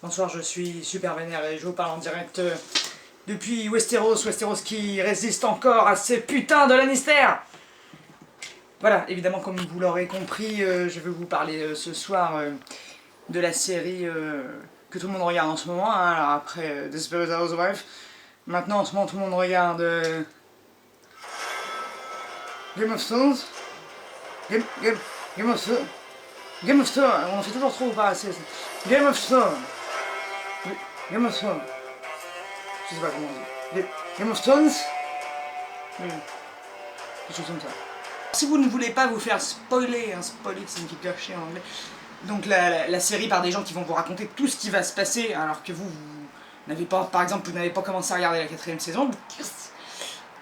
Bonsoir, je suis Super Vénère et je vous parle en direct depuis Westeros qui résiste encore à ces putains de Lannister. Voilà, évidemment comme vous l'aurez compris, je vais vous parler ce soir de la série que tout le monde regarde en ce moment, hein. Alors après Desperate Housewives, maintenant en ce moment tout le monde regarde Game of Thrones. Game of Thrones, on en fait toujours trop ou pas assez. Game of Thrones. Game of Thrones. Je sais pas comment on dit. Game of Thrones. Quelque chose comme ça. Si vous ne voulez pas vous faire spoiler, spoiler c'est une petite gâchée en anglais, donc la série par des gens qui vont vous raconter tout ce qui va se passer alors que vous n'avez pas, par exemple, vous n'avez pas commencé à regarder la 4ème saison,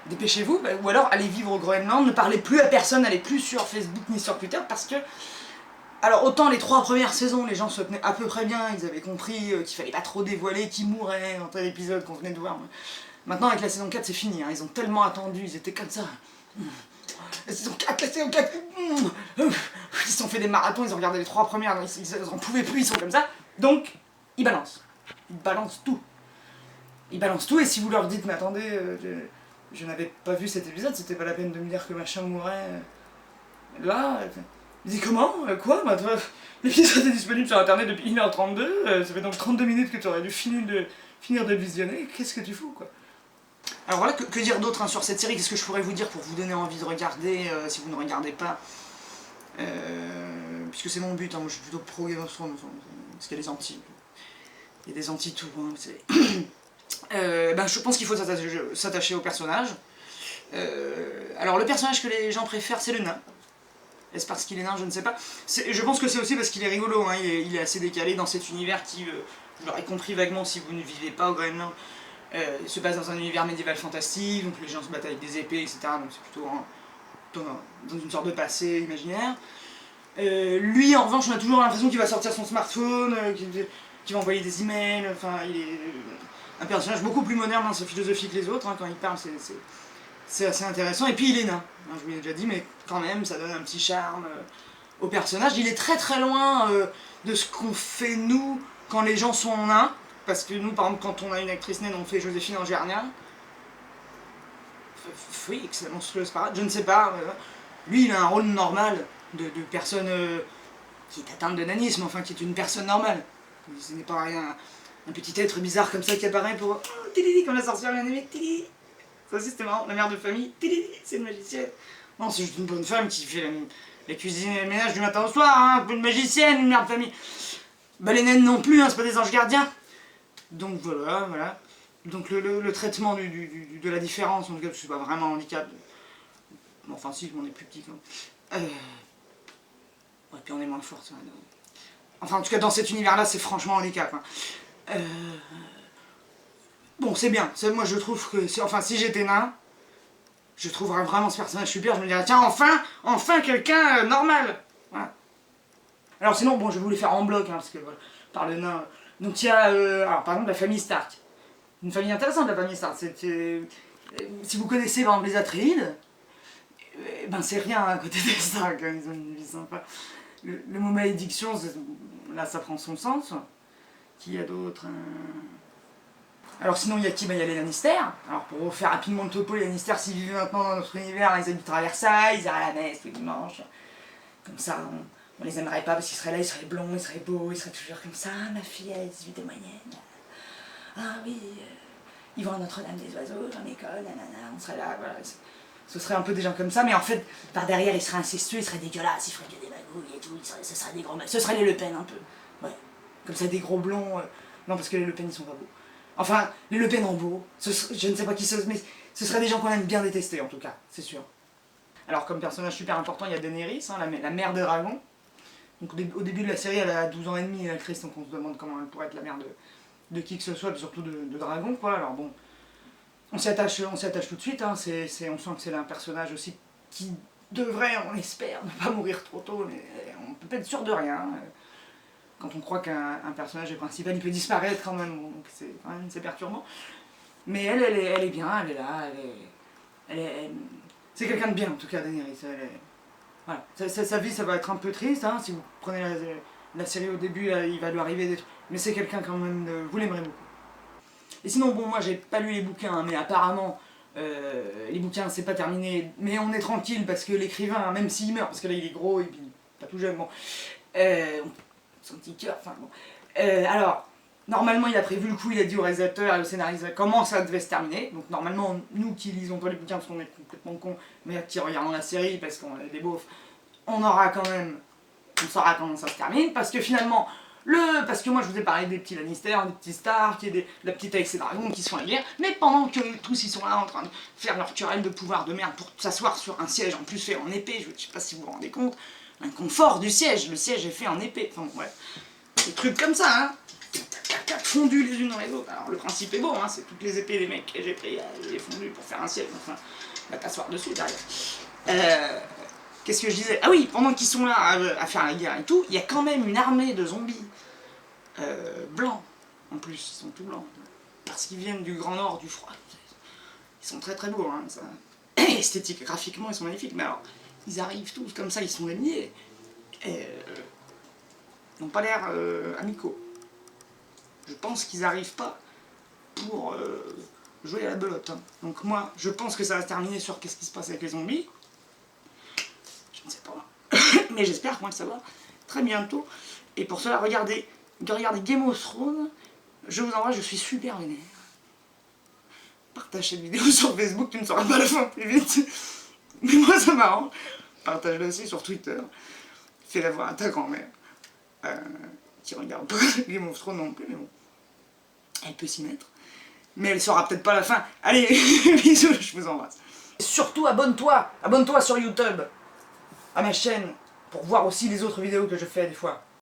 dépêchez-vous, ou alors allez vivre au Groenland, ne parlez plus à personne, n'allez plus sur Facebook ni sur Twitter parce que... Alors autant les 3 premières saisons, les gens se tenaient à peu près bien, ils avaient compris qu'il fallait pas trop dévoiler qui mourait dans tel épisode qu'on venait de voir. Maintenant avec la saison 4 c'est fini, hein. Ils ont tellement attendu, ils étaient comme ça. La saison 4, la saison 4, ils se sont fait des marathons, ils ont regardé les 3 premières, ils en pouvaient plus, ils sont comme ça. Donc, ils balancent. Ils balancent tout. Ils balancent tout et si vous leur dites, mais attendez, je n'avais pas vu cet épisode, c'était pas la peine de me dire que machin mourait. Là... Il dit comment? Quoi? Bah, l'épisode est disponible sur internet depuis 1h32, ça fait donc 32 minutes que tu aurais dû finir de le visionner, qu'est-ce que tu fous quoi? Alors voilà, que dire d'autre hein, sur cette série? Qu'est-ce que je pourrais vous dire pour vous donner envie de regarder si vous ne regardez pas puisque c'est mon but, hein, moi je suis plutôt pro Game of Thrones, parce qu'il y a des anti. Il y a des anti-tout, hein, je pense qu'il faut s'attacher au personnage. Alors le personnage que les gens préfèrent c'est le nain. Est-ce parce qu'il est nain, je ne sais pas. Je pense que c'est aussi parce qu'il est rigolo, hein. Il est assez décalé dans cet univers qui, vous l'aurez compris vaguement si vous ne vivez pas au Groenland, se passe dans un univers médiéval fantastique, donc les gens se battent avec des épées, etc. Donc c'est plutôt dans une sorte de passé imaginaire. Lui, en revanche, on a toujours l'impression qu'il va sortir son smartphone, qu'il va envoyer des emails, enfin, il est un personnage beaucoup plus moderne dans sa philosophie que les autres, hein. Quand il parle, c'est assez intéressant, et puis il est nain, hein, je vous l'ai déjà dit, mais quand même ça donne un petit charme au personnage. Il est très très loin de ce qu'on fait nous quand les gens sont nains, parce que nous par exemple quand on a une actrice naine on fait Joséphine Angernia. Oui, c'est la monstrueuse parade, je ne sais pas, lui il a un rôle normal de personne qui est atteinte de nanisme, enfin qui est une personne normale. Ce n'est pas un petit être bizarre comme ça qui apparaît pour... Oh, tilili, comme la sorcière bien aimée, tilili. Ça aussi c'était marrant, la mère de famille, c'est une magicienne. Non, c'est juste une bonne femme qui fait la cuisine et le ménage du matin au soir, hein, une magicienne, une mère de famille. Bah les naines non plus, hein, c'est pas des anges gardiens. Donc voilà. Donc le traitement de la différence, en tout cas, c'est pas vraiment un handicap. Enfin si, on est plus petit quand même. Ouais, puis on est moins fort, ça. Enfin en tout cas dans cet univers-là, c'est franchement un handicap. Hein. Bon, c'est bien. Moi, je trouve que... Enfin, si j'étais nain, je trouverais vraiment ce personnage super. Je me dirais, tiens, enfin quelqu'un normal. Voilà. Alors sinon, bon, je vais vous les faire en bloc, hein, parce que, voilà, par le nain... Donc, il y a, alors, par exemple, la famille Stark. Une famille intéressante, la famille Stark. Si vous connaissez, par exemple, les Atreides, ben, c'est rien à côté des Stark. Hein, ils ont une vie sympa. Le mot malédiction, là, ça prend son sens. Qui y a d'autre Alors sinon il y a qui? Il y a les Lannister. Alors pour vous faire rapidement le topo, les Lannister s'ils vivent maintenant dans notre univers, ils habitent à Versailles, ils iraient à la messe tous les dimanches. Comme ça, on les aimerait pas parce qu'ils seraient là, ils seraient blonds, ils seraient beaux, ils seraient toujours comme ça. Ah, ma fille elle a 18 de moyenne. Ah oui, ils vont à Notre-Dame des Oiseaux, dans l'école, nanana, on serait là, voilà. Ce serait un peu des gens comme ça, mais en fait, par derrière, ils seraient incestueux, ils seraient dégueulasses, ils feraient que des magouilles et tout, ce serait des gros mecs. Ce serait les Le Pen un peu. Ouais. Comme ça, des gros blonds. Non, parce que les Le Pen ils sont pas beaux. Enfin, les Le Pen en beau, je ne sais pas qui c'est, mais ce seraient des gens qu'on aime bien détester en tout cas, c'est sûr. Alors comme personnage super important, il y a Daenerys, hein, la mère des dragons. Donc au début de la série, elle a 12 ans et demi, l'actrice, donc on se demande comment elle pourrait être la mère de qui que ce soit, et surtout de dragons, quoi. Alors bon, on s'y attache tout de suite, hein, on sent que c'est un personnage aussi qui devrait, on espère, ne pas mourir trop tôt, mais on peut pas être sûr de rien. Quand on croit qu'un personnage principal, il peut disparaître quand même, donc c'est perturbant. Mais elle est bien, elle est là, c'est quelqu'un de bien en tout cas, Daenerys. Voilà. Sa vie, ça va être un peu triste, hein, si vous prenez La série au début, là, il va lui arriver des trucs. Mais c'est quelqu'un quand même, vous l'aimerez beaucoup. Et sinon, bon, moi j'ai pas lu les bouquins, hein, mais apparemment, les bouquins c'est pas terminé. Mais on est tranquille parce que l'écrivain, même s'il meurt, parce que là il est gros et puis pas tout jeune, bon. Son petit cœur, enfin bon. Alors, normalement il a prévu le coup, il a dit au réalisateur et au scénariste comment ça devait se terminer. Donc normalement, nous qui lisons pas les bouquins parce qu'on est complètement cons, mais qui regardons la série parce qu'on est des beaufs, on saura comment ça se termine, parce que finalement, parce que moi je vous ai parlé des petits Lannister, des petits Stark, et de la petite avec ses dragons qui sont à la guerre, mais pendant que tous ils sont là en train de faire leur querelle de pouvoir de merde pour s'asseoir sur un siège en plus fait en épée, je sais pas si vous vous rendez compte, un confort du siège, le siège est fait en épée, enfin bon, ouais, des trucs comme ça, hein, fondus les unes dans les autres. Alors le principe est beau, hein, c'est toutes les épées des mecs que j'ai pris, j'ai fondu pour faire un siège, enfin, on va t'asseoir dessus derrière. Qu'est-ce que je disais? Ah oui, pendant qu'ils sont là à faire la guerre et tout, il y a quand même une armée de zombies blancs, en plus, ils sont tout blancs, parce qu'ils viennent du Grand Nord, du froid. Ils sont très très beaux, hein, ça. Esthétique, graphiquement, ils sont magnifiques, mais alors, ils arrivent tous comme ça, ils sont des milliers, et ils n'ont pas l'air amicaux. Je pense qu'ils n'arrivent pas pour jouer à la belote. Hein. Donc moi, je pense que ça va se terminer sur qu'est-ce qui se passe avec les zombies. Je ne sais pas. Mais j'espère que moi ça va très bientôt. Et pour cela, regardez Game of Thrones. Je vous envoie, je suis super vénère. Partage cette vidéo sur Facebook, tu ne sauras pas la fin plus vite. Mais moi ça m'arrange. Partage-la aussi sur Twitter. Fais-la voir à ta grand-mère. Qui regarde pas Game of Thrones non plus, mais bon. Elle peut s'y mettre. Mais elle saura peut-être pas la fin. Allez, bisous, je vous embrasse. Surtout abonne-toi sur YouTube. À ma chaîne, pour voir aussi les autres vidéos que je fais des fois.